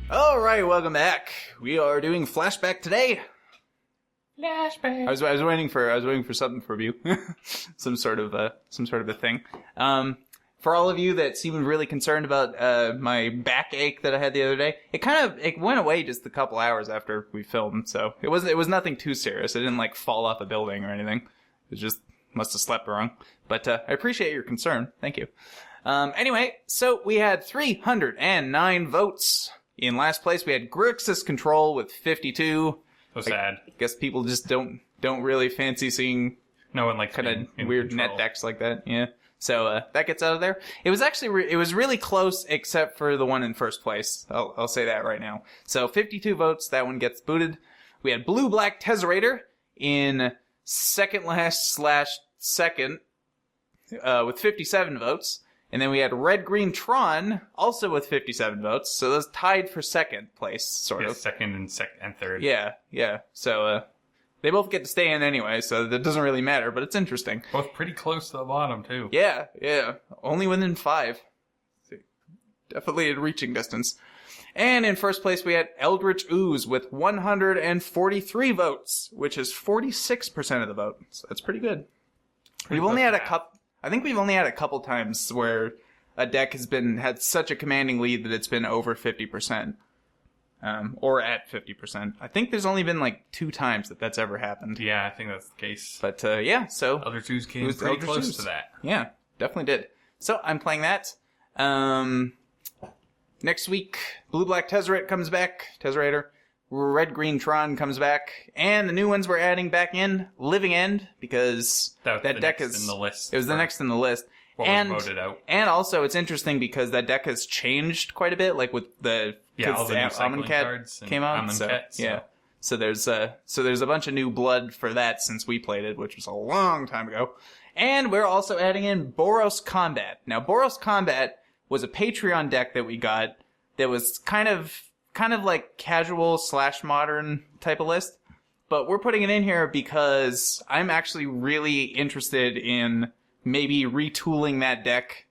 Alright, welcome back. We are doing Flashback today. Flashback. I was waiting for something from you. some sort of a thing. For all of you that seemed really concerned about my backache that I had the other day, it went away just a couple hours after we filmed, so it was nothing too serious. I didn't like fall off a building or anything. It was just must have slept wrong. But I appreciate your concern. Thank you. Anyway, so we had 309 votes. In last place, we had Grixis Control with 52. So sad. I guess people just don't really fancy seeing no one likes kind of weird control. net decks like that. Yeah. So that gets out of there. It was actually it was really close, except for the one in first place. I'll say that right now. So 52 votes. That one gets booted. We had Blue Black Tezzerator in second last / second with 57 votes. And then we had Red Green Tron, also with 57 votes. So those tied for second place, sort of. Second and third. Yeah. So they both get to stay in anyway, so that doesn't really matter, but it's interesting. Both pretty close to the bottom, too. Yeah. Only within 5. Definitely at reaching distance. And in first place, we had Eldritch Ooze with 143 votes, which is 46% of the vote. So that's pretty good. We've only had I think we've only had a couple times where a deck has had such a commanding lead that it's been over 50%. Or at 50%. I think there's only been like 2 times that's ever happened. Yeah, I think that's the case. But yeah, so Eldritch Ooze came pretty close to that. Yeah, definitely did. So I'm playing that. Next week, Blue Black Tezzerator comes back. Tezzerator. Red Green Tron comes back, and the new ones we're adding back in, Living End, because that deck is in the list. It was the next in the list. What was voted out. And also, it's interesting because that deck has changed quite a bit, like with the all the new cycling cards came out. So there's a bunch of new blood for that since we played it, which was a long time ago. And we're also adding in Boros Combat. Now, Boros Combat was a Patreon deck that we got that was kind of like casual / modern type of list. But we're putting it in here because I'm actually really interested in maybe retooling that deck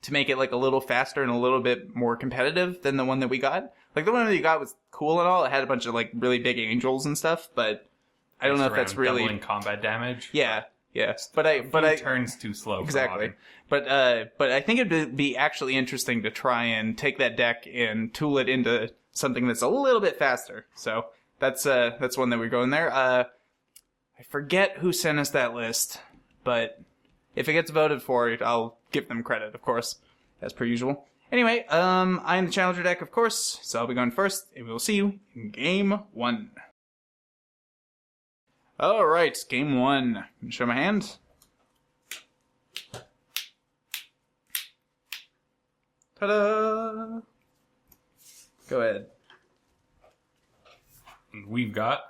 to make it like a little faster and a little bit more competitive than the one that we got. Like the one that we got was cool and all. It had a bunch of like really big angels and stuff, but I don't know if that's really doubling combat damage. Yeah. But I turns too slow. Exactly. But I think it'd be actually interesting to try and take that deck and tool it into something that's a little bit faster. So that's one that we're going there. I forget who sent us that list, but if it gets voted for, I'll give them credit, of course, as per usual. Anyway, I'm the challenger deck, of course, so I'll be going first, and we'll see you in Game 1. Alright, Game 1. I'm gonna show my hand. Ta-da! Go ahead. And we've got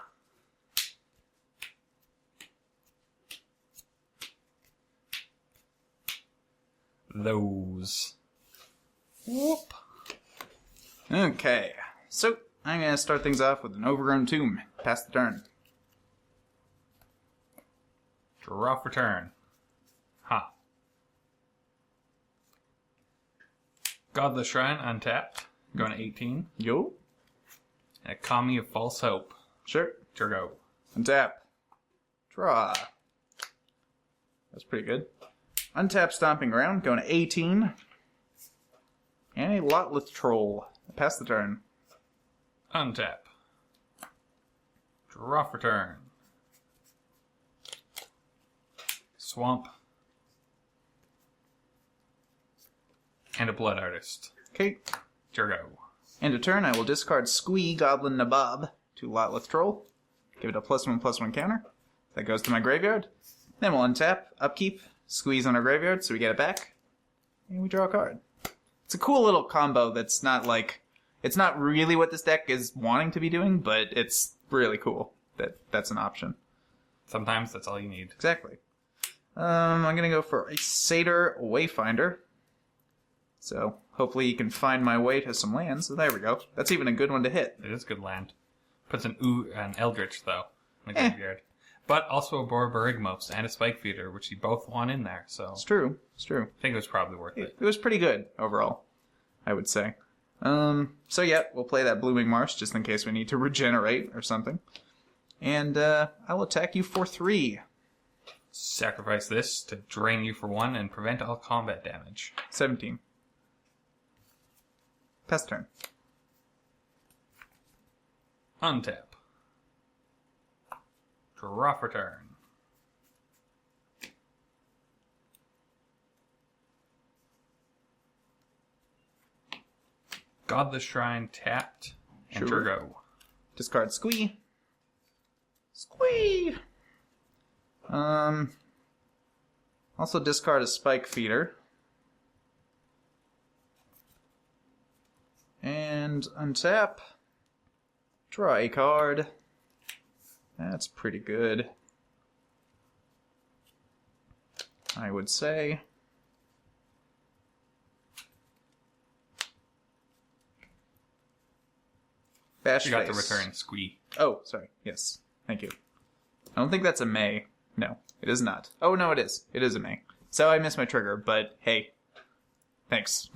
those. Whoop. Okay, so I'm going to start things off with an Overgrown Tomb. Pass the turn. Draw for turn. Ha. Godless Shrine untapped. Going to 18. Yo. And a Kami of False Hope. Sure. Go. Untap. Draw. That's pretty good. Untap Stomping Ground. Going to 18. And a Lotless Troll. Pass the turn. Untap. Draw for turn. Swamp. And a Blood Artist. Okay. Go. End of turn, I will discard Squee Goblin Nabob to Lotless Troll. Give it a +1/+1 counter. That goes to my graveyard. Then we'll untap, upkeep, squeeze on our graveyard so we get it back. And we draw a card. It's a cool little combo that's not like... It's not really what this deck is wanting to be doing, but it's really cool that that's an option. Sometimes that's all you need. Exactly. I'm going to go for a Satyr Wayfinder. So hopefully you can find my way to some lands. So there we go. That's even a good one to hit. It is good land. Puts an Eldritch, though, in the graveyard. But also a Borborygmos and a Spike Feeder, which you both want in there. So It's true. I think it was probably worth it. It was pretty good overall, I would say. So yeah, we'll play that Blooming Marsh just in case we need to regenerate or something. And I'll attack you for 3. Sacrifice this to drain you for 1 and prevent all combat damage. 17. Pass turn. Untap. Draw for turn. Godless Shrine tapped. Enter Sure. go. Discard Squee. Squee! Also discard a Spike Feeder. And untap. Draw a card. That's pretty good, I would say. Bash You got face. the return squee. Oh, sorry. Yes. Thank you. I don't think that's a May. No, it is not. Oh, no, it is. It is a May. So I missed my trigger, but hey. Thanks.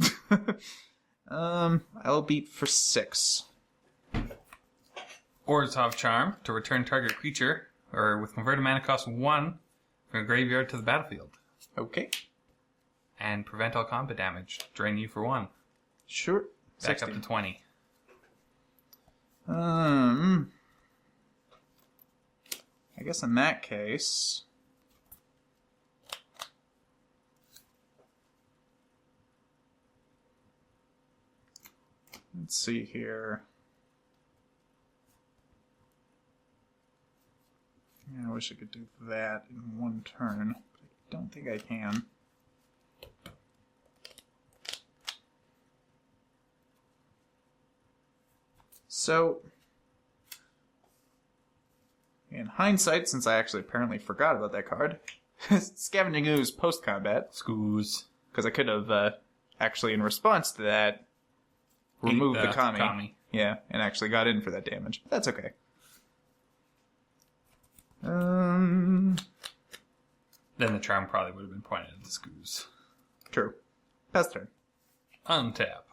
I'll beat for 6. Orzhov Charm to return target creature, or with converted mana cost 1 from the graveyard to the battlefield. Okay. And prevent all combat damage. Drain you for 1. Sure. Back 16. up to 20. I guess in that case... Let's see here. Yeah, I wish I could do that in 1 turn, but I don't think I can. So, in hindsight, since I actually apparently forgot about that card, Scavenging Ooze post-combat, Scoos. because I could have actually, in response to that, removed the Kami. Yeah, and actually got in for that damage. But that's okay. Then the charm probably would have been pointed at the Scoos. True. Pass turn. Untap.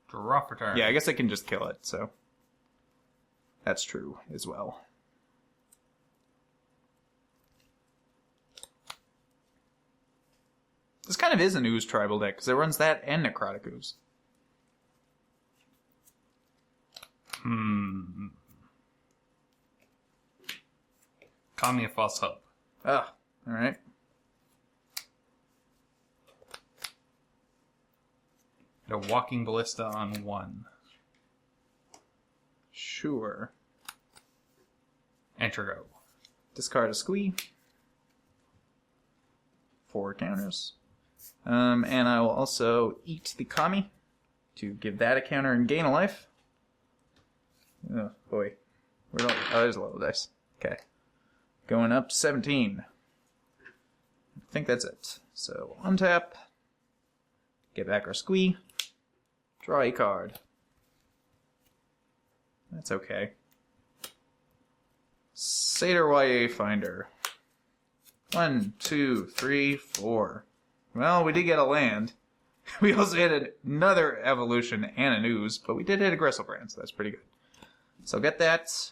Draw for turn. Yeah, I guess I can just kill it, so... That's true, as well. This kind of is an Ooze tribal deck, because it runs that and Necrotic Ooze. Kami of False Hope. Ah, alright. A Walking Ballista on 1. Sure. Enter go. Discard a Squee. 4 counters. And I will also eat the Kami to give that a counter and gain a life. Oh, boy. Oh, there's a little dice. Okay. Going up to 17. I think that's it. So, untap. Get back our Squee. Draw a card. That's okay. Satyr YA Finder. 1, 2, 3, 4. Well, we did get a land. We also hit another evolution and an ooze, but we did hit a Gristlebrand, so that's pretty good. So get that.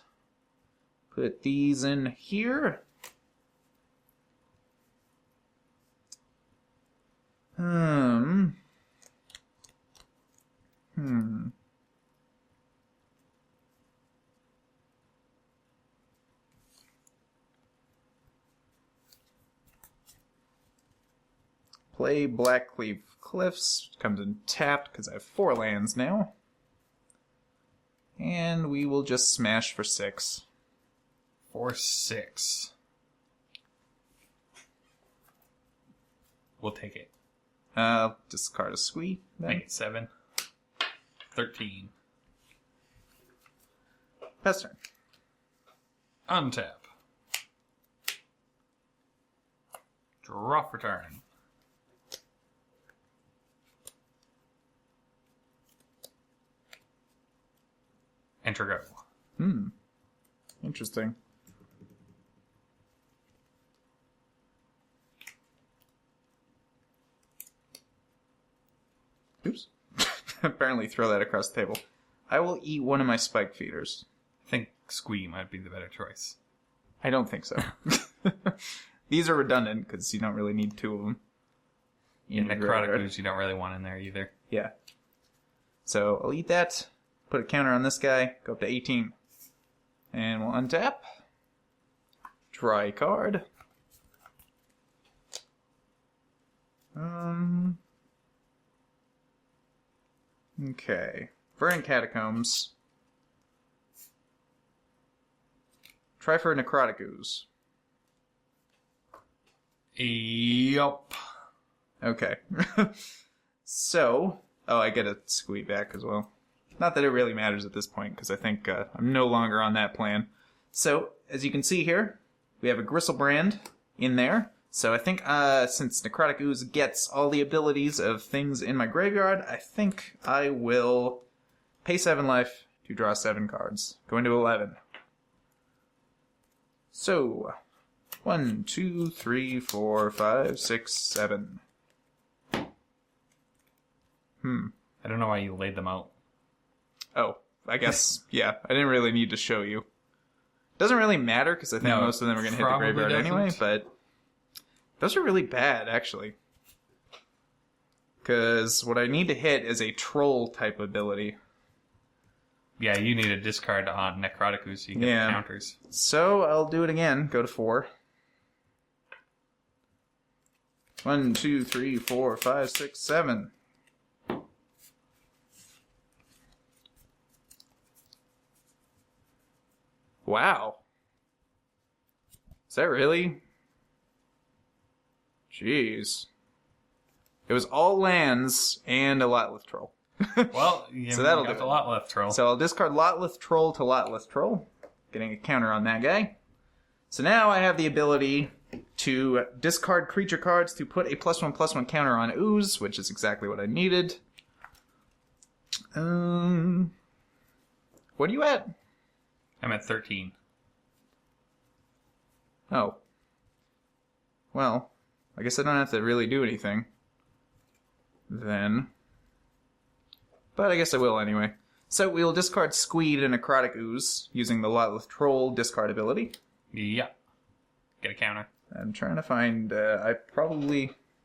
Put these in here. Play Blackcleave Cliffs. Comes in tapped because I have 4 lands now. And we will just smash for 6. For 6. We'll take it. Discard a Squee. Then. Make it 7. 13. Pass turn. Untap. Draw for turn. Enter go. Interesting. Oops. apparently throw that across the table. I will eat one of my spike feeders. I think Squee might be the better choice. I don't think so. These are redundant because you don't really need two of them. In necrotic ooze, you don't really want in there either. Yeah. So I'll eat that. Put a counter on this guy. Go up to 18. And we'll untap. Draw a card. Okay. Verdant Catacombs. Try for necrotic ooze. Yup. Okay. So, I get a Squee back as well. Not that it really matters at this point, because I think I'm no longer on that plan. So, as you can see here, we have a Gristlebrand in there. So I think since Necrotic Ooze gets all the abilities of things in my graveyard, I think I will pay 7 life to draw 7 cards. Going to 11. So, 1, 2, 3, 4, 5, 6, 7. I don't know why you laid them out. Oh, I guess, yeah. I didn't really need to show you. Doesn't really matter, because I think most of them are going to hit the graveyard anyway, but those are really bad, actually. Because what I need to hit is a troll-type ability. Yeah, you need a discard on Necrotic Ooze so you get the counters. So, I'll do it again. Go to 4. 1, 2, 3, 4, 5, 6, 7. Wow. Is that really? Jeez. It was all lands and a Lotleth Troll. Well, so that'll got do the Lotleth Troll. So I'll discard Lotleth Troll to Lotleth Troll, getting a counter on that guy. So now I have the ability to discard creature cards to put a +1/+1 counter on Ooze, which is exactly what I needed. What are you at? I'm at 13. Oh. Well, I guess I don't have to really do anything. Then. But I guess I will anyway. So we'll discard Squee to Necrotic Ooze using the Lotleth Troll discard ability. Yeah. Get a counter. I'm trying to find,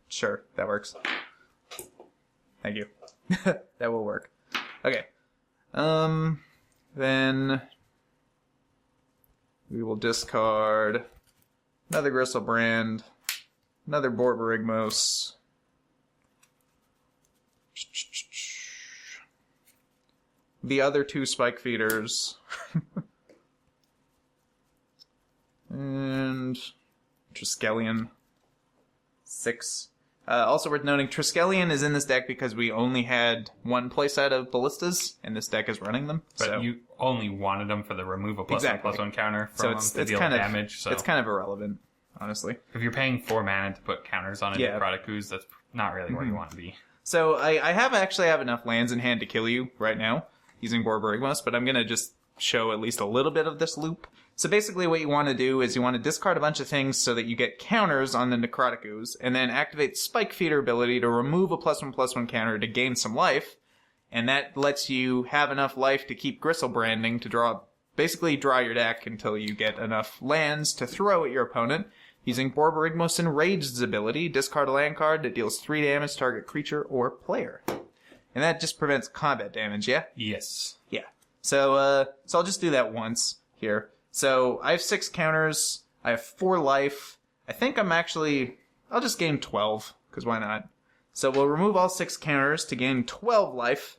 Sure, that works. Thank you. That will work. Okay. Then we will discard another Gristlebrand, another Borborygmos, the other 2 Spike Feeders, and Triskelion. 6. Also worth noting, Triskelion is in this deck because we only had one playset of Ballistas, and this deck is running them. But you only wanted them for the remove a +1/+1 counter from them to deal damage. So it's kind of irrelevant, honestly. If you're paying 4 mana to put counters on a Necrotic Ooze, that's not really where you want to be. So I actually have enough lands in hand to kill you right now using Borborygmos, but I'm going to just show at least a little bit of this loop. So basically what you want to do is you want to discard a bunch of things so that you get counters on the Necrotic Ooze, and then activate Spike Feeder ability to remove a +1/+1 counter to gain some life, and that lets you have enough life to keep Gristlebranding to basically draw your deck until you get enough lands to throw at your opponent. Using Borborygmos Enraged's ability, discard a land card that deals 3 damage to target creature or player. And that just prevents combat damage, yeah? Yes. Yeah. So I'll just do that once here. So I have 6 counters. I have 4 life. I think I'll just gain 12, because why not? So we'll remove all 6 counters to gain 12 life,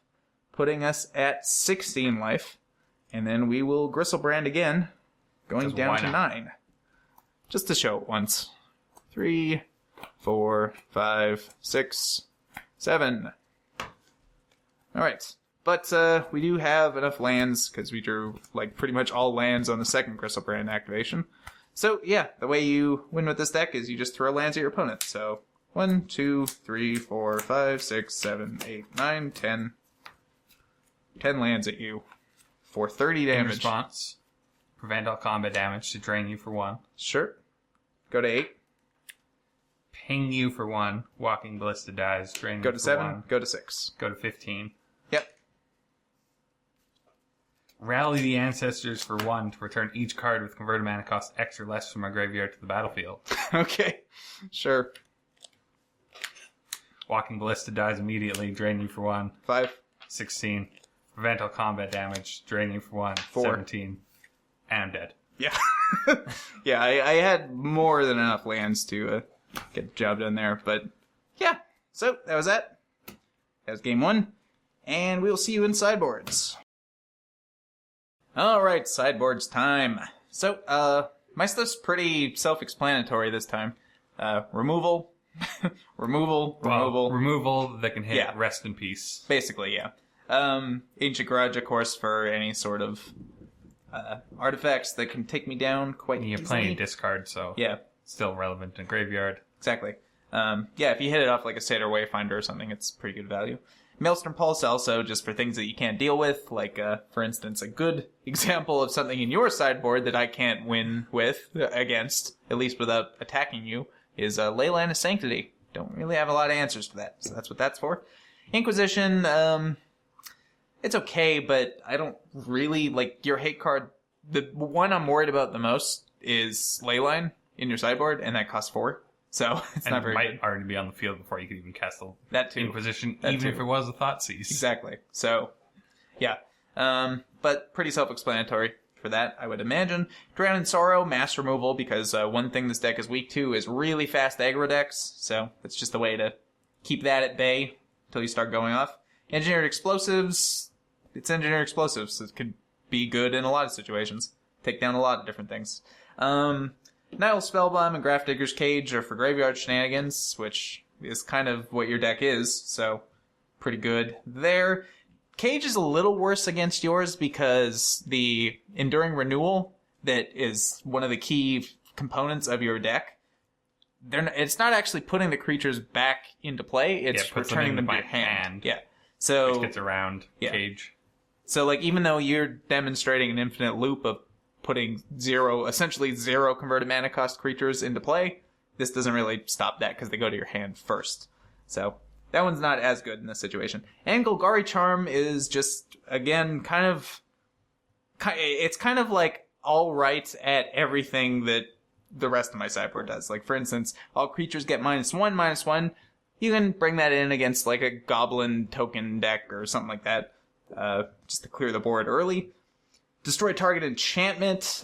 putting us at 16 life. And then we will Gristlebrand again, going down to 9. Just to show it once. 3, 4, 5, 6, 7. Alright. But we do have enough lands, because we drew pretty much all lands on the second Gristlebrand activation. So yeah, the way you win with this deck is you just throw lands at your opponent. So 1, 2, 3, 4, 5, 6, 7, 8, 9, 10. 10 lands at you for 30 damage. In response, prevent all combat damage to drain you for 1. Sure. Go to 8. Ping you for 1. Walking Ballista dies, drain you Go to for 7. 1. Go to 6. Go to 15. Yep. Rally the Ancestors for 1 to return each card with converted mana cost X or less from our graveyard to the battlefield. Okay, sure. Walking Ballista dies immediately, drain you for 1. 5. 16. Prevent all combat damage, drain you for 1. 4. 17. And I'm dead. Yeah. Yeah, I had more than enough lands to get the job done there. But yeah, so that was that. That was game 1. And we'll see you in sideboards. Alright, sideboards time. So, my stuff's pretty self-explanatory this time. Removal. Removal that can hit Rest in Peace. Basically, yeah. Ancient Grudge, of course, for any sort of artifacts that can take me down quite easily. You have plenty of discard, so yeah, still relevant in graveyard. Exactly. Yeah, if you hit it off like a Satyr Wayfinder or something, it's pretty good value. Maelstrom Pulse also just for things that you can't deal with, like, for instance, a good example of something in your sideboard that I can't win with, against, at least without attacking you, is Leyline of Sanctity. Don't really have a lot of answers for that, so that's what that's for. Inquisition, it's okay, but I don't really, like, your hate card, the one I'm worried about the most is Leyline in your sideboard, and that costs 4. So, it's not very good. And it might already be on the field before you could even cast that too. Inquisition, That even too. if it was a Thoughtseize. Exactly. So, yeah. But pretty self-explanatory for that, I would imagine. Drown in Sorrow, mass removal, because one thing this deck is weak to is really fast aggro decks, so that's just a way to keep that at bay until you start going off. Engineered Explosives, it's Engineered Explosives, so it could be good in a lot of situations. Take down a lot of different things. Nihil Spellbomb and Grafdigger's Cage are for graveyard shenanigans, which is kind of what your deck is, so pretty good there. Cage is a little worse against yours because the Enduring Renewal that is one of the key components of your deck, it's not actually putting the creatures back into play, it's returning them to your hand. Yeah. So, which gets around Cage. So, like, even though you're demonstrating an infinite loop of putting essentially zero converted mana cost creatures into play, this doesn't really stop that because they go to your hand first. So that one's not as good in this situation. And Golgari Charm is just, again, it's kind of like all right at everything that the rest of my sideboard does. Like, for instance, all creatures get -1/-1. You can bring that in against like a goblin token deck or something like that, just to clear the board early. Destroy target enchantment.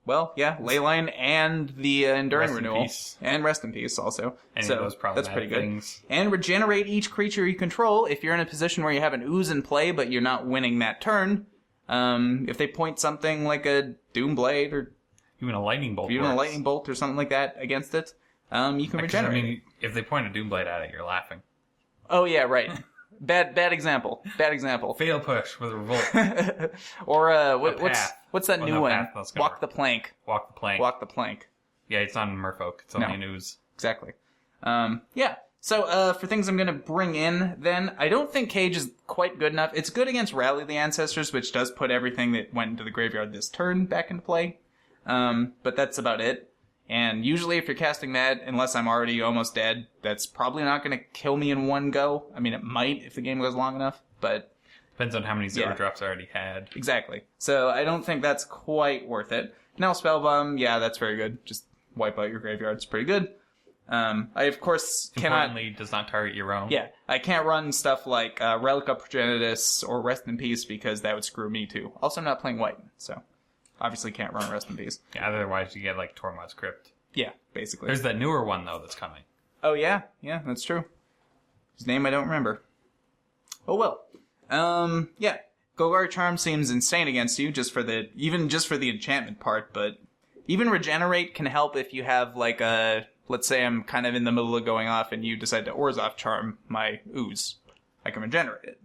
Leyline and the Enduring Renewal. And Rest in Peace also. Any of those that's pretty good. Things. And regenerate each creature you control if you're in a position where you have an Ooze in play but you're not winning that turn. If they point something like a Doomblade or even a Lightning Bolt. Even a Lightning Bolt or something like that against it, you can regenerate. I mean, if they point a Doomblade at it, you're laughing. Oh yeah, right. Bad example. Fatal Push with a Revolt. Or what's that new one? Walk the Plank. Walk the Plank. Yeah, it's not in Merfolk. It's only in Ooze. Exactly. Yeah. So for things I'm going to bring in, then I don't think Cage is quite good enough. It's good against Rally the Ancestors, which does put everything that went into the graveyard this turn back into play. But that's about it. And usually if you're casting that, unless I'm already almost dead, that's probably not going to kill me in one go. I mean, it might if the game goes long enough, but... Depends on how many zero drops I already had. Exactly. So I don't think that's quite worth it. Now Spellbomb, yeah, that's very good. Just wipe out your graveyard. It's pretty good. I, of course, Importantly, does not target your own. Yeah, I can't run stuff like Relic of Progenitus or Rest in Peace because that would screw me too. Also, I'm not playing white, so... Obviously can't run Rest in Peace. Yeah, otherwise you get like Tormod's Crypt. Yeah, basically. There's that newer one though that's coming. Oh yeah, that's true. His name I don't remember. Oh well. Yeah. Golgari Charm seems insane against you just for the enchantment part, but even Regenerate can help if you have like let's say I'm kind of in the middle of going off and you decide to Orzhov Charm my Ooze. I can regenerate it.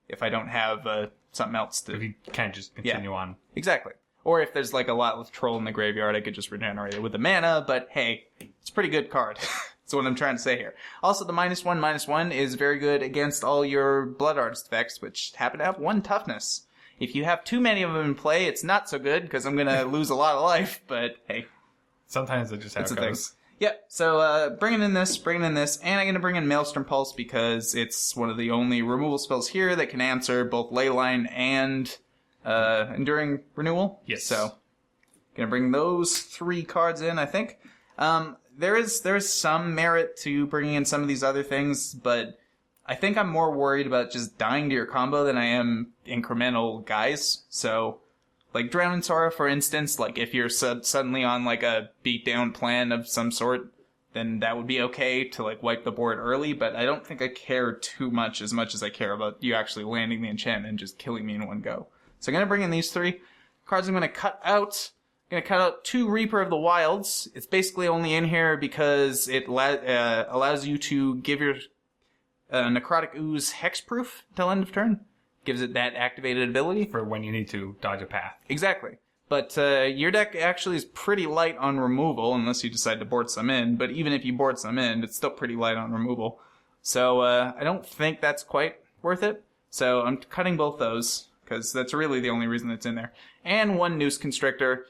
If I don't have something else to... If you can't just continue on. Exactly. Or if there's like a lot of troll in the graveyard, I could just regenerate it with the mana, but hey, it's a pretty good card. That's what I'm trying to say here. Also, the -1/-1 is very good against all your Blood Artist effects, which happen to have 1 toughness. If you have too many of them in play, it's not so good, because I'm going to lose a lot of life, but hey. Sometimes it just how it goes. Yep, so bringing in this, and I'm going to bring in Maelstrom Pulse because it's one of the only removal spells here that can answer both Leyline and Enduring Renewal. Yes. So, gonna bring those 3 cards in, I think. There is some merit to bringing in some of these other things, but I think I'm more worried about just dying to your combo than I am incremental guys. So, like Drowning Sora, for instance, like if you're suddenly on like a beatdown plan of some sort, then that would be okay to like wipe the board early, but I don't think I care too much as I care about you actually landing the enchantment and just killing me in one go. So I'm going to bring in these 3 cards. I'm going to cut out. I'm going to cut out 2 Reaper of the Wilds. It's basically only in here because it allows you to give your Necrotic Ooze hexproof till end of turn. Gives it that activated ability. For when you need to dodge a path. Exactly. But your deck actually is pretty light on removal, unless you decide to board some in. But even if you board some in, it's still pretty light on removal. So I don't think that's quite worth it. So I'm cutting both those, because that's really the only reason it's in there. And 1 Noose Constrictor.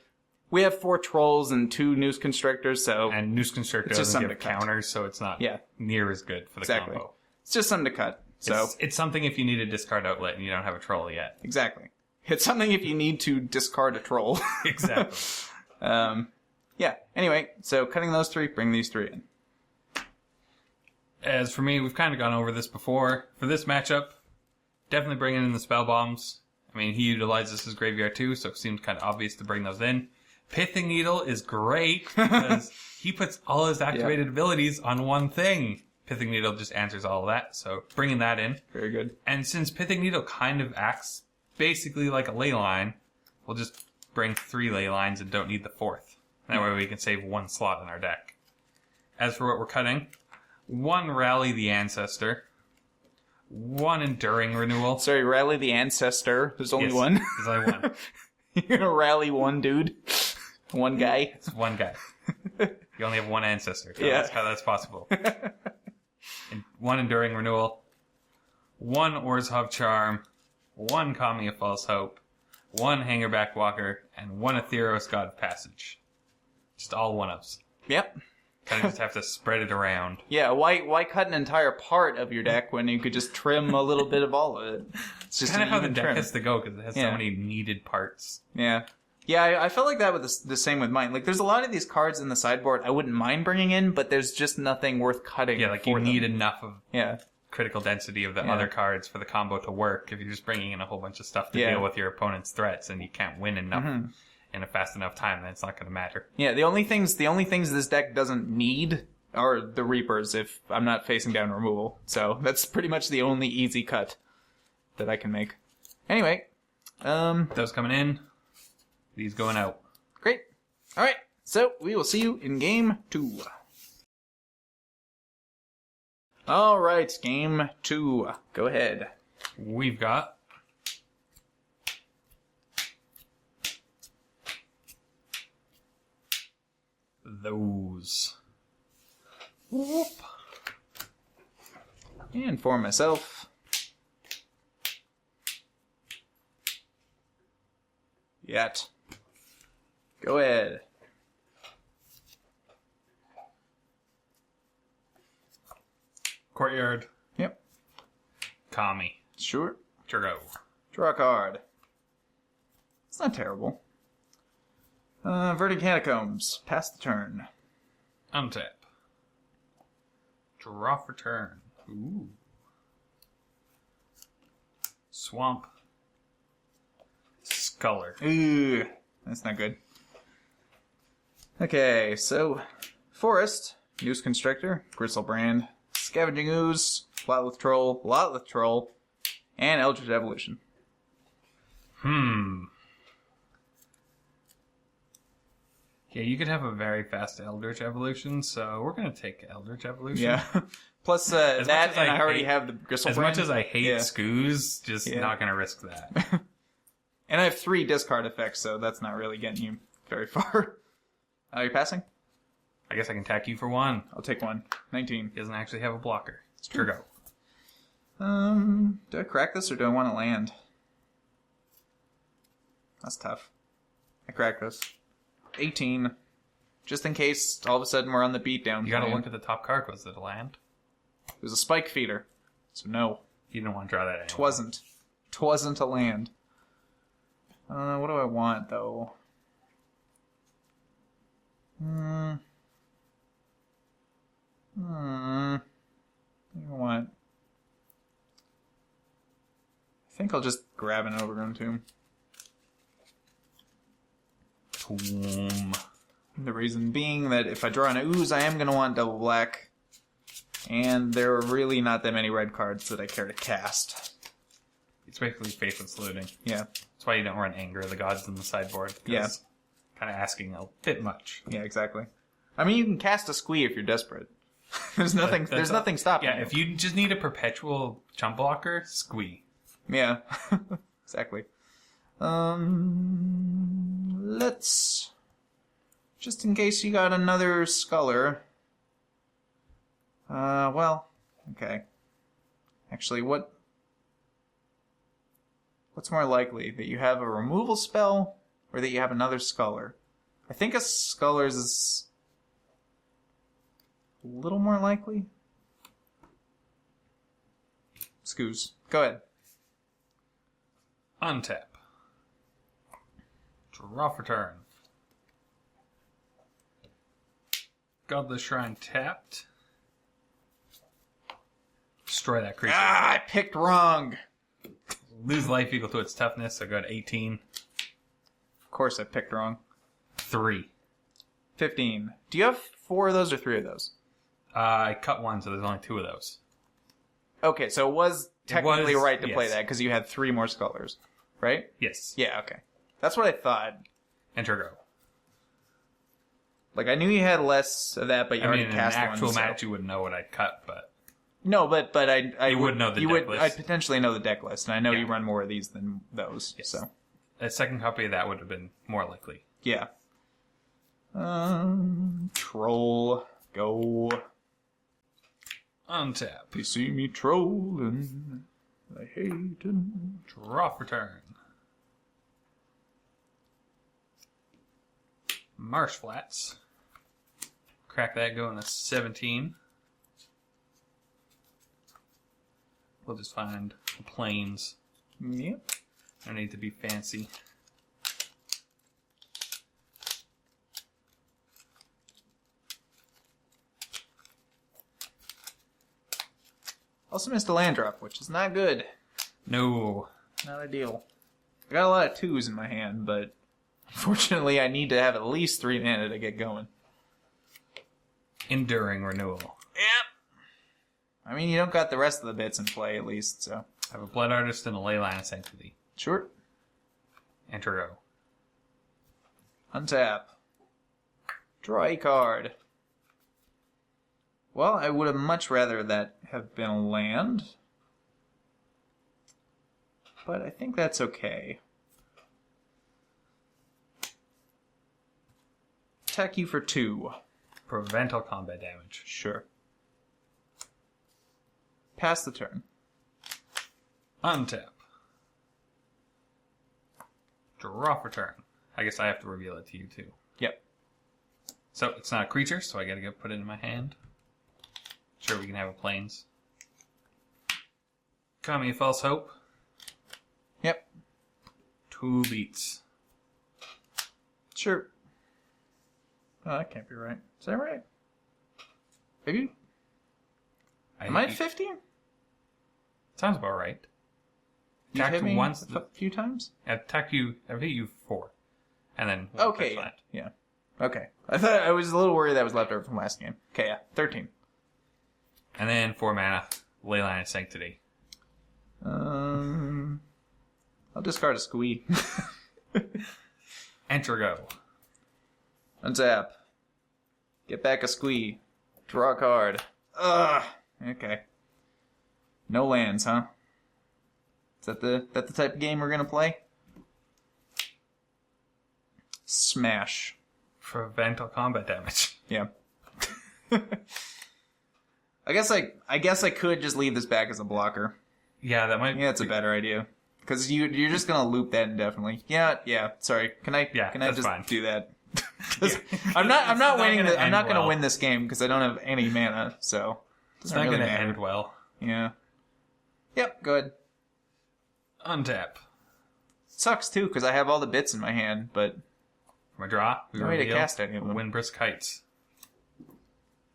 We have 4 Trolls and 2 Noose Constrictors, so... And Noose Constrictor doesn't give counters, so it's not near as good for the combo. It's just something to cut. So it's something if you need a discard outlet and you don't have a Troll yet. Exactly. It's something if you need to discard a Troll. Exactly. Yeah. Anyway, so cutting those 3, bring these 3 in. As for me, we've kind of gone over this before. For this matchup, definitely bringing in the Spell Bombs. I mean, he utilizes his graveyard too, so it seemed kind of obvious to bring those in. Pithing Needle is great because he puts all his activated abilities on one thing. Pithing Needle just answers all of that, so bringing that in. Very good. And since Pithing Needle kind of acts basically like a ley line, we'll just bring 3 ley lines and don't need the 4th. That way we can save 1 slot in our deck. As for what we're cutting, 1 Rally the Ancestor, 1 Enduring Renewal. Sorry, Rally the Ancestor. There's only one. There's only one. You're gonna rally one dude? One guy? It's one guy. You only have 1 ancestor. So that's how that's possible. And 1 Enduring Renewal, 1 Orzhov Charm, 1 Kami of False Hope, 1 Hangerback Walker, and 1 Aetheros God of Passage. Just all 1-ups. Yep. Kind of just have to spread it around. Yeah, why cut an entire part of your deck when you could just trim a little bit of all of it? It's just kind of how the even deck trim. has to go because it has so many needed parts. Yeah. Yeah, I felt like that with the same with mine. Like, there's a lot of these cards in the sideboard I wouldn't mind bringing in, but there's just nothing worth cutting. Yeah, like you need enough of critical density of the other cards for the combo to work. If you're just bringing in a whole bunch of stuff to deal with your opponent's threats and you can't win enough in a fast enough time, then it's not going to matter. Yeah, the only things this deck doesn't need are the Reapers if I'm not facing down removal. So that's pretty much the only easy cut that I can make. Anyway, those coming in. These going out. Great. All right. So we will see you in game 2. All right. Game 2. Go ahead. We've got those. Whoop. And for myself. Yet. Go ahead. Courtyard. Yep. Kami. Sure. Turgo. Draw a card. It's not terrible. Verdant Catacombs. Pass the turn. Untap. Draw for turn. Ooh. Swamp. Sculler. Ooh. That's not good. Okay, so Forest, Noose Constrictor, Gristlebrand, Scavenging Ooze, Lotleth Troll, and Eldritch Evolution. Yeah, you could have a very fast Eldritch Evolution, so we're going to take Eldritch Evolution. Yeah. Plus that, and I already have the Gristlebrand. As much as I hate Skoos, just not going to risk that. And I have 3 discard effects, so that's not really getting you very far. You're passing? I guess I can attack you for 1. I'll take 1. 19. He doesn't actually have a blocker. It's Turgo. Do I crack this or do I want to land? That's tough. I crack this. 18. Just in case all of a sudden we're on the beatdown. You gotta look at the top card. Was it a land? It was a Spike Feeder. So no. You didn't want to draw that anyway. Twasn't a land. What do I want, though? What do I want? I think I'll just grab an Overgrown Tomb. The reason being that if I draw an Ooze, I am going to want double black. And there are really not that many red cards that I care to cast. It's basically Faithless Looting. Yeah. That's why you don't run Anger of the Gods in the sideboard. Yeah. Kind of asking a bit much. Yeah, exactly. I mean, you can cast a Squee if you're desperate. There's nothing stopping Yeah, if you just need a perpetual chump blocker, Squee. Yeah. Exactly. Let's... Just in case you got another Sculler. Well, okay. Actually, what's more likely? That you have a removal spell, or that you have another Sculler? I think a Sculler's is a little more likely. Scoos. Go ahead. Untap. Draw for turn. Godless Shrine tapped. Destroy that creature. Ah, I picked wrong. Lose life equal to its toughness, so go to 18. Of course I picked wrong. 3. 15. Do you have 4 of those or 3 of those? I cut one, so there's only 2 of those. Okay, so it was technically right to play yes. that because you had 3 more Scullers, right? Yes. Yeah, okay. That's what I thought. Enter go. Like, I knew you had less of that, but you already cast in an one. actual match, you wouldn't know what I'd cut, but... No, but I You would know the deck list. I'd potentially know the deck list, and I know Yeah. you run more of these than those, Yes. so... A second copy of that would have been more likely. Yeah. Troll. Go. Untap. You see me trolling. I hate it. Draw for turn. Marsh Flats. Crack that, going to 17. We'll just find the plains. Yep. Don't need to be fancy. Also missed a land drop, which is not good. No. Not ideal. I got a lot of 2s in my hand, but unfortunately I need to have at least 3 mana to get going. Enduring Renewal. Yep. I mean, you don't got the rest of the bits in play, at least, so... I have a Blood Artist and a Leyline of Sanctity. Sure. Enter go. Untap. Draw a card. Well, I would have much rather that have been a land. But I think that's okay. Attack you for 2. Prevent all combat damage. Sure. Pass the turn. Untap. Draw for turn. I guess I have to reveal it to you too. Yep. So it's not a creature, so I gotta go put it in my hand. Sure, we can have a plains. Kami of False Hope. Yep. 2 beats. Sure. Oh, that can't be right. Is that right? Maybe? Am I at 15? Sounds about right. You hit Attack me once. a few times? Attack you. I've hit you 4. And then one Okay. flat. Yeah. Okay. I thought I was a little worried that was left over from last game. Okay, yeah. 13. And then 4 mana. Leyline of Sanctity. I'll discard a Squee. Enter go. Untap. Get back a Squee. Draw a card. Ugh. Okay. No lands, huh? Is that the type of game we're gonna play? Smash. Prevent all combat damage. Yeah. I guess I could just leave this back as a blocker. Yeah, that might. Yeah, that's a better idea. Because you're just gonna loop that indefinitely. Yeah. Sorry. Can I that's just fine. do that? 'Cause Yeah. I'm not winning. gonna I'm not end gonna well. win this game because I don't have any mana. So It's not really going to matter. end well. Yeah. Yep. Good. Untap. sucks too because I have all the bits in my hand, but My draw. We no way to reveal cast any of them. Windbrisk Heights.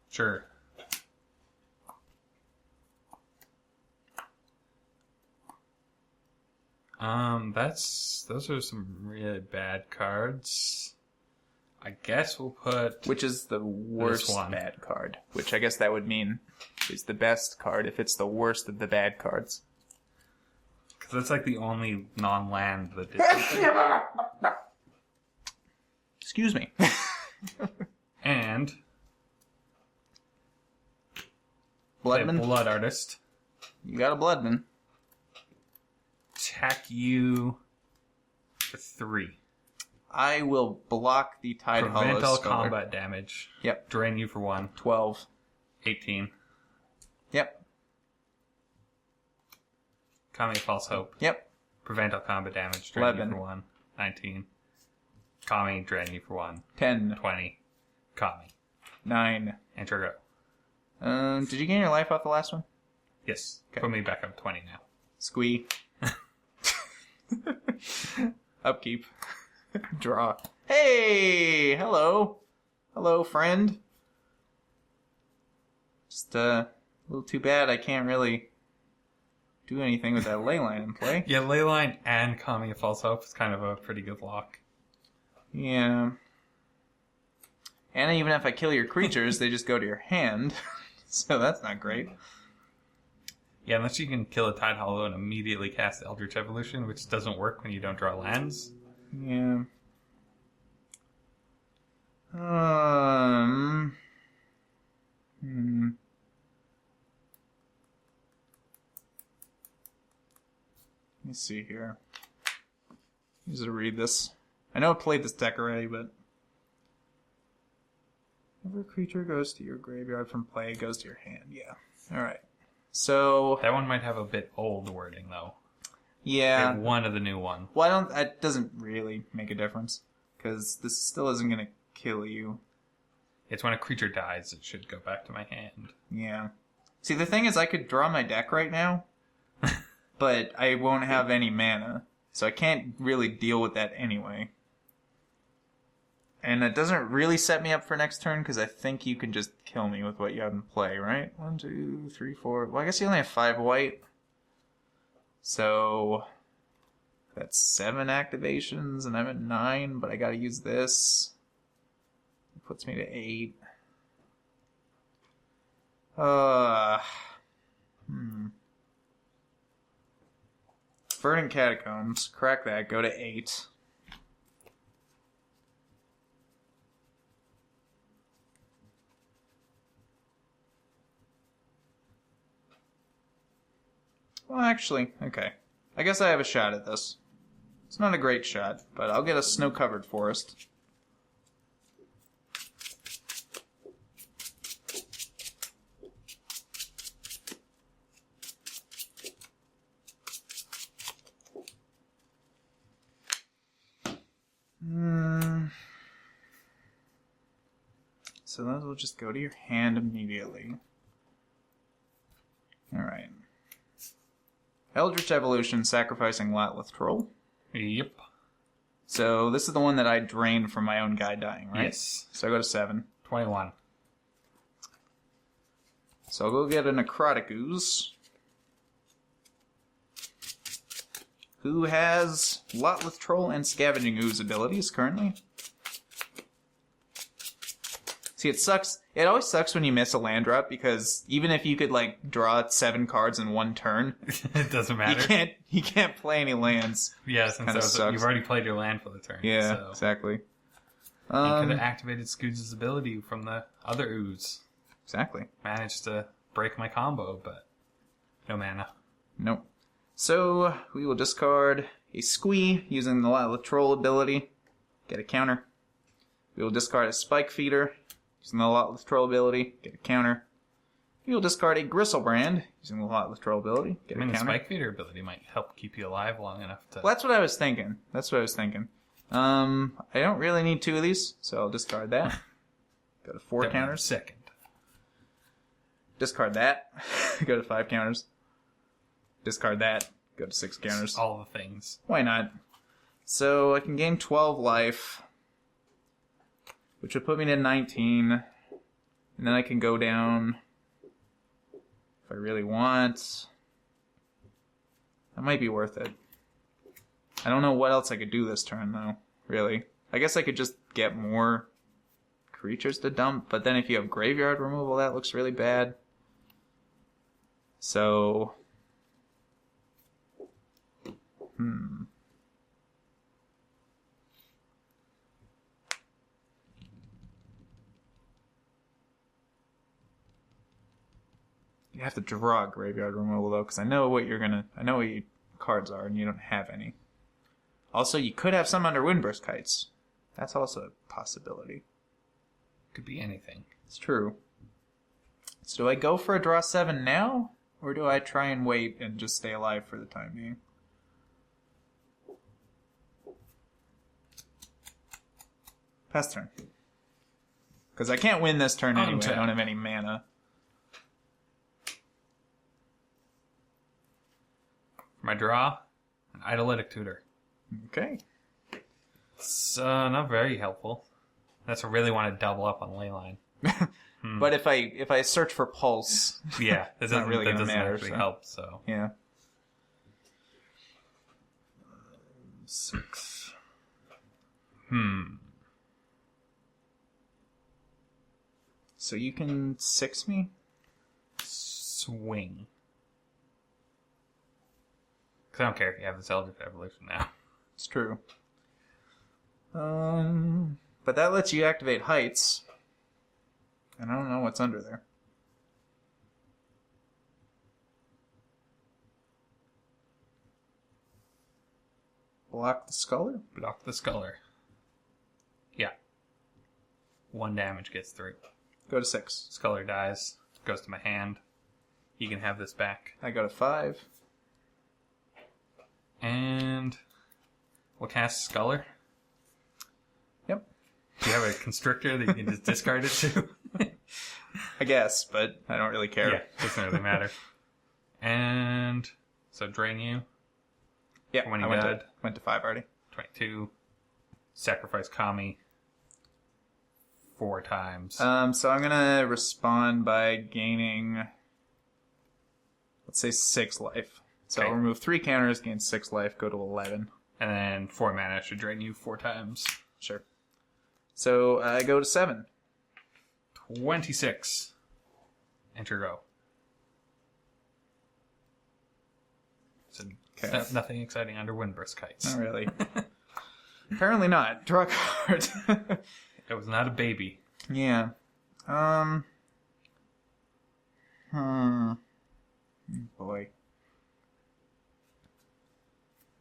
Sure. Those are some really bad cards. I guess we'll put... Which is the worst bad card? Which I guess that would mean is the best card if it's the worst of the bad cards. Because that's like the only non-land that did Excuse me. And... Bloodman? Blood Artist. You got a Bloodman. Attack you for 3. I will block the Tide Hollow Prevent all Speller. combat damage. Yep. Drain you for 1. 12. 18. Yep. Kami False Hope. Yep. Prevent all combat damage. Drain 11. you for 1. 19. Kami, drain you for 1. 10. 20. Kami. 9. Enter go. Did you gain your life off the last one? Yes. Okay. Put me back up 20 now. Squee. Upkeep. Draw. Hey! Hello. Hello, friend. Just, a little too bad I can't really do anything with that leyline in play. Yeah, Leyline and Kami False Hope is kind of a pretty good lock. Yeah. And even if I kill your creatures, they just go to your hand. So that's not great. Yeah, unless you can kill a Tide Hollow and immediately cast Eldritch Evolution, which doesn't work when you don't draw lands. Yeah. Let me see here. Just to read this. I know I played this deck already, but whenever a creature goes to your graveyard from play, it goes to your hand. Yeah. Alright. So That one might have a bit old wording, though. yeah. Pick one of the new one. Well, that doesn't really make a difference. Because this still isn't going to kill you. It's when a creature dies, it should go back to my hand. Yeah. See, the thing is, I could draw my deck right now, but I won't have any mana. So I can't really deal with that anyway. And it doesn't really set me up for next turn, because I think you can just kill me with what you have in play, right? 1, 2, 3, 4... Well, I guess you only have 5 white. So that's 7 activations, and I'm at 9, but I gotta use this. It puts me to 8. Verdant Catacombs. Crack that. Go to 8. Well, actually, okay. I guess I have a shot at this. It's not a great shot, but I'll get a snow-covered forest. So those will just go to your hand immediately. Alright. Eldritch Evolution, sacrificing Latleth Troll. Yep. So this is the one that I drained from my own guy dying, right? Yes. So I go to 7. 21. So I'll go get a Necrotic Ooze, who has Latleth Troll and Scavenging Ooze abilities currently. See, it sucks. It always sucks when you miss a land drop, because even if you could, like, draw 7 cards in one turn, It doesn't matter. you can't play any lands. Yeah, Kinda since sucks. you've already played your land for the turn. Yeah, so. exactly. You could have activated Scoots' ability from the other Ooze. Exactly. Managed to break my combo, but no mana. Nope. So, we will discard a Squee using the Latleth Troll ability. Get a counter. We will discard a Spike Feeder using the Latleth Troll ability. Get a counter. We will discard a Gristlebrand using the Latleth Troll ability. Get I mean, a the counter. Spike Feeder ability might help keep you alive long enough to... Well, that's what I was thinking. I don't really need 2 of these, so I'll discard that. Go to 4 Don't counters. Second. Discard that. Go to 5 counters. Discard that. Go to 6 counters. All the things. Why not? So I can gain 12 life, which would put me to 19. And then I can go down if I really want. That might be worth it. I don't know what else I could do this turn, though, really. I guess I could just get more creatures to dump, but then if you have graveyard removal, that looks really bad. So... You have to draw graveyard removal, though, because I know what your cards are, and you don't have any. Also, you could have some under Windburst Kites. That's also a possibility. Could be anything. It's true. So do I go for a draw 7 now? Or do I try and wait and just stay alive for the time being? Pass turn. Because I can't win this turn anyway. I don't have any mana. For my draw, an Idolitic Tutor. Okay. It's not very helpful. That's I really want to double up on Leyline. But if I search for Pulse, yeah, that doesn't really matter, actually so. help. So yeah. 6. So you can 6 me? Swing. Because I don't care if you have this Eldritch Evolution now. It's true. But that lets you activate Heights. And I don't know what's under there. Block the Sculler? Block the Sculler. Yeah. 1 damage gets through. Go to 6. Sculler dies. Goes to my hand. You can have this back. I go to 5. And we'll cast Sculler. Yep. Do you have a Constrictor that you can just discard it to? I guess, but I don't really care. Yeah, doesn't really matter. And so drain you. Yeah, when you went to 5 already. 22. Sacrifice Kami 4 times. So I'm gonna respond by gaining, let's say 6 life. So I'll remove 3 counters, gain 6 life, go to 11. And then 4 mana should drain you 4 times. Sure. So I go to 7. 26. Enter go. So nothing exciting under Windburst Kites. Not really. Apparently not. Draw a card. It was not a baby. Yeah. Boy.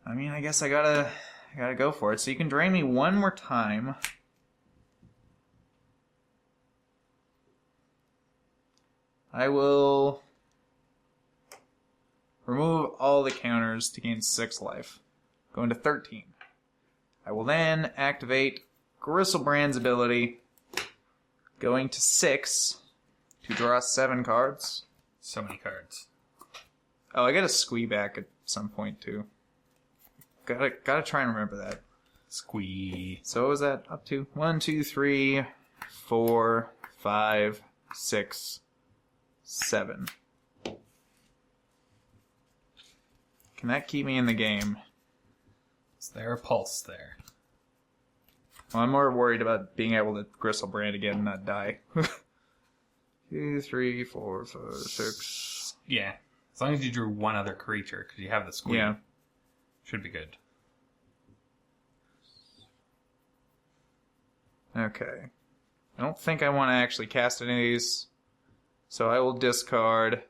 I mean, I guess I gotta go for it. So you can drain me 1 more time. I will remove all the counters to gain 6 life. Going to 13. I will then activate Gristlebrand's ability. Going to 6 to draw 7 cards. So many cards. Oh, I got a squee back at some point too. Gotta try and remember that. Squee. So what was that up to? 1, 2, 3, 4, 5, 6, 7. Can that keep me in the game? Is there a pulse there? Well, I'm more worried about being able to Gristlebrand again and not die. 2, 3, 4, 5, 6. Yeah. As long as you drew 1 other creature, because you have the squeeze. Yeah. Should be good. Okay. I don't think I want to actually cast any of these. So I will discard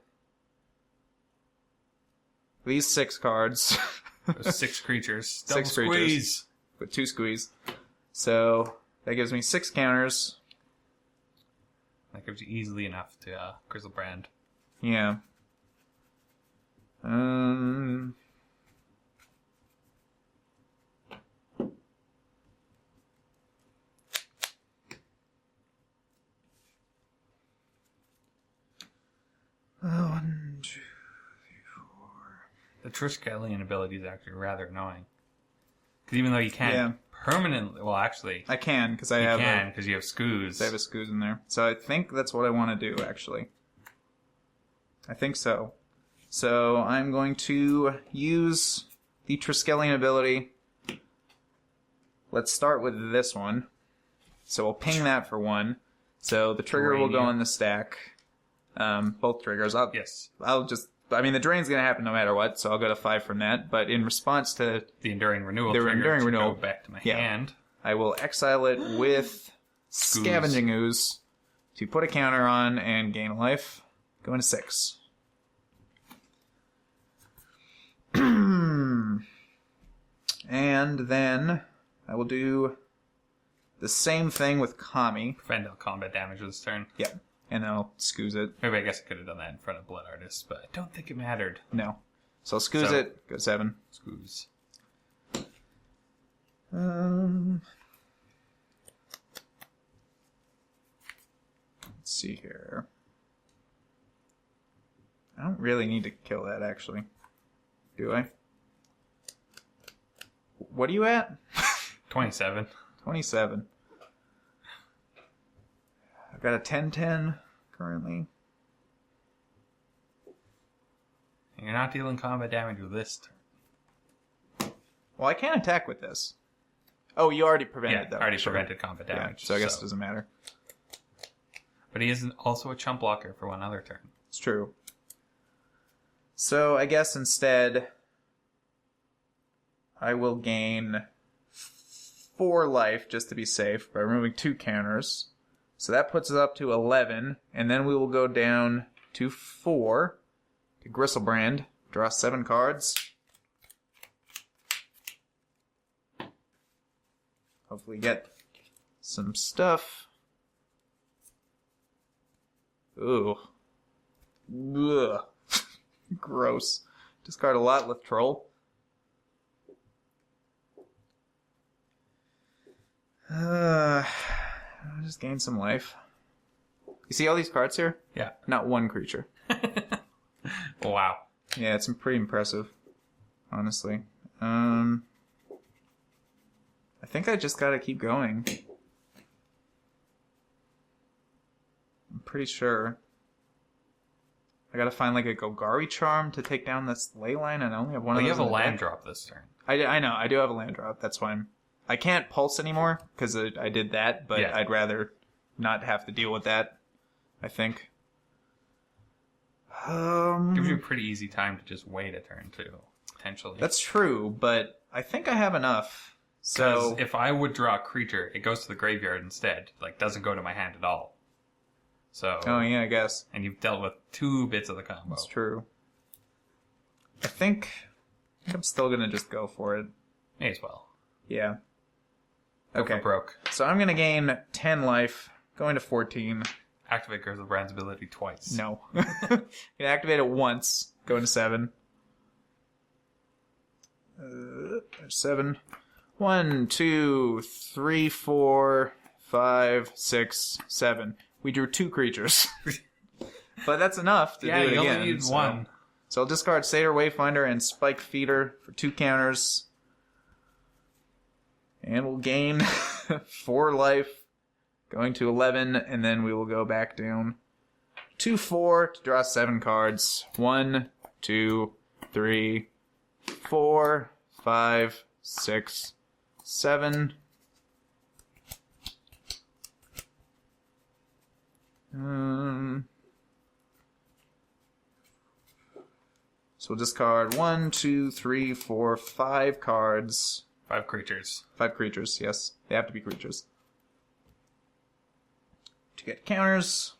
these 6 cards. Those 6 creatures. Double 6 squeeze. creatures. With 2 squeeze. So that gives me 6 counters. That gives you easily enough to Gristlebrand. Yeah. One, 2, 3, 4. The Triskelion ability is actually rather annoying. Because even though you can't permanently... Well, actually... I can, because you have Scooze. I have a Scooze in there. So I think that's what I want to do, actually. I think so. So I'm going to use the Triskelion ability. Let's start with this one. So we'll ping that for 1. So the trigger will go in the stack. Both triggers. I'll just... I mean, the drain's going to happen no matter what, so I'll go to 5 from that. But in response to... The Enduring Renewal go back to my hand. I will exile it with Scavenging Ooze to put a counter on and gain a life. Go into 6. And then I will do the same thing with Kami. Prevent all combat damage this turn. Yeah. And then I'll Scooze it. Maybe I guess I could have done that in front of Blood Artist, but I don't think it mattered. No. So I'll Scooze it. Go 7. Scooze. Let's see here. I don't really need to kill that, actually. Do I? What are you at? 27. 27. I've got a 10-10 currently. You're not dealing combat damage with this turn. Well, I can't attack with this. Oh, you already prevented that. Already prevented combat damage. So I guess it doesn't matter. But he is also a chump blocker for 1 other turn. It's true. So I guess instead I will gain 4 life just to be safe by removing 2 counters. So that puts us up to 11, and then we will go down to 4 to Gristlebrand, draw 7 cards. Hopefully get some stuff. Ooh. Ugh. Gross. Discard a Lotleth Troll. I'll just gain some life. You see all these cards here? Yeah. Not one creature. Wow. Yeah, it's pretty impressive, honestly. I think I just gotta keep going. I'm pretty sure. I gotta find like a Golgari Charm to take down this ley line, and I only have one of those. You have a land drop this turn. I know, I do have a land drop. That's why I can't pulse anymore, because I did that, but I'd rather not have to deal with that, I think. Gives you a pretty easy time to just wait a turn, too, potentially. That's true, but I think I have enough. So if I would draw a creature, it goes to the graveyard instead. Like, doesn't go to my hand at all. So. Oh, yeah, I guess. And you've dealt with 2 bits of the combo. That's true. I think I'm still going to just go for it. May as well. Yeah. Go Okay. for broke. So I'm going to gain 10 life, going to 14. Activate Gristlebrand's ability twice. No. I'm going to activate it once, going to 7. There's 7. 1, 2, 3, 4, 5, 6, 7. We drew 2 creatures. But that's enough to do it again. Yeah, you only need 1. So I'll discard Satyr Wayfinder and Spike Feeder for 2 counters. And we'll gain 4 life, going to 11, and then we will go back down to 4 to draw 7 cards. 1, 2, 3, 4, 5, 6, 7. So we'll discard 1, 2, 3, 4, 5 cards. 5 creatures. 5 creatures, yes. They have to be creatures. To get counters.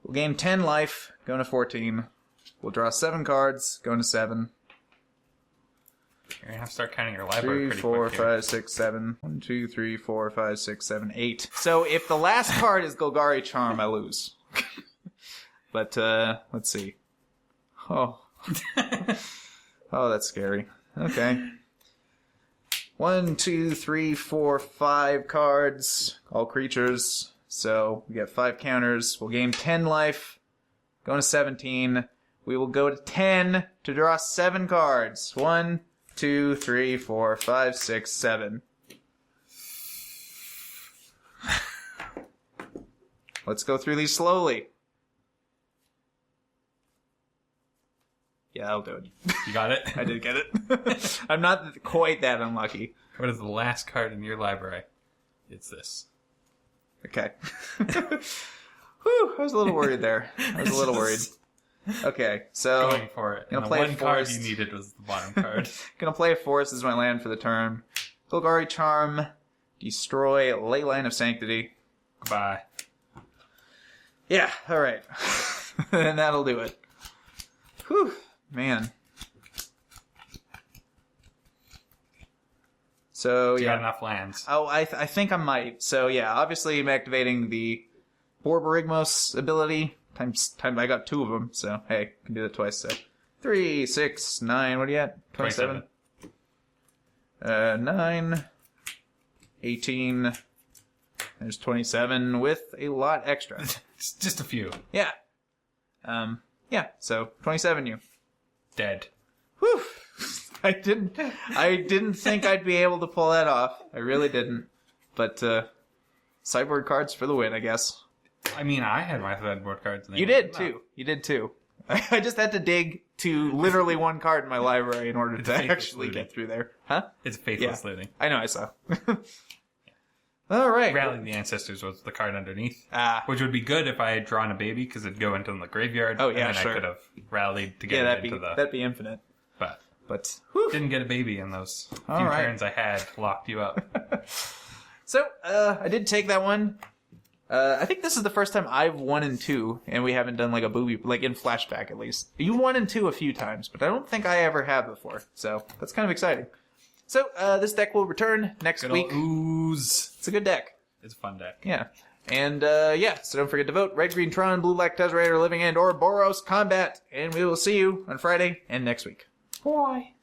We'll gain 10 life, going to 14. We'll draw 7 cards, going to 7. You're going to have to start counting your library 3, pretty 4, quick here. 5, 6, 7. 1, 2, 3, 4, 5, 6, 7, 8. So if the last card is Golgari Charm, I lose. But, let's see. Oh. Oh, that's scary. Okay. 1, 2, 3, 4, 5 cards. All creatures. So we get 5 counters. We'll gain 10 life. Going to 17. We will go to 10 to draw 7 cards. 1, 2, 3, 4, 5, 6, 7. Let's go through these slowly. Yeah, I'll do it. You got it? I did get it. I'm not quite that unlucky. What is the last card in your library? It's this. Okay. Whew, I was a little worried there. I was a little worried. Okay, so... Going for it. Gonna And the play one card forest. you needed was the bottom card. Gonna play a forest as my land for the turn. Golgari Charm. Destroy Leyline of Sanctity. Goodbye. Yeah, alright. And that'll do it. Whew, man. So, You yeah. got enough lands. Oh, I think I might. So, yeah, obviously I'm activating the Borborygmos ability. Times I got 2 of them, so, hey, can do that twice. So, 3, 6, 9, what are you at? 27? 9, 18, there's 27 with a lot extra. It's just a few. Yeah. Yeah, so 27 you. Dead. Whew. I didn't think I'd be able to pull that off. I really didn't. But, sideboard cards for the win, I guess. I mean, I had my sideboard cards. And You did, too. You did, too. I just had to dig to literally one card in my library in order to faithless actually looting. get through there. Huh? It's faithless looting. I know, I saw. All right. Rally the Ancestors was the card underneath. Which would be good if I had drawn a baby, because it'd go into the graveyard. Oh, yeah, and then sure. I could have rallied to get Yeah, it into the... that'd be infinite. But whew. didn't get a baby in those few All right. turns I had locked you up. So, I did take that one. I think this is the first time I've 1 and 2, and we haven't done like a booby, like in Flashback at least. You 1 and 2 a few times, but I don't think I ever have before. So, that's kind of exciting. So, this deck will return next Good week. old Ooze. It's a good deck. It's a fun deck. Yeah. And, yeah, so don't forget to vote. Red, Green, Tron, Blue, Black, Tezzerator, Living End, or Boros Combat. And we will see you on Friday and next week. Bye.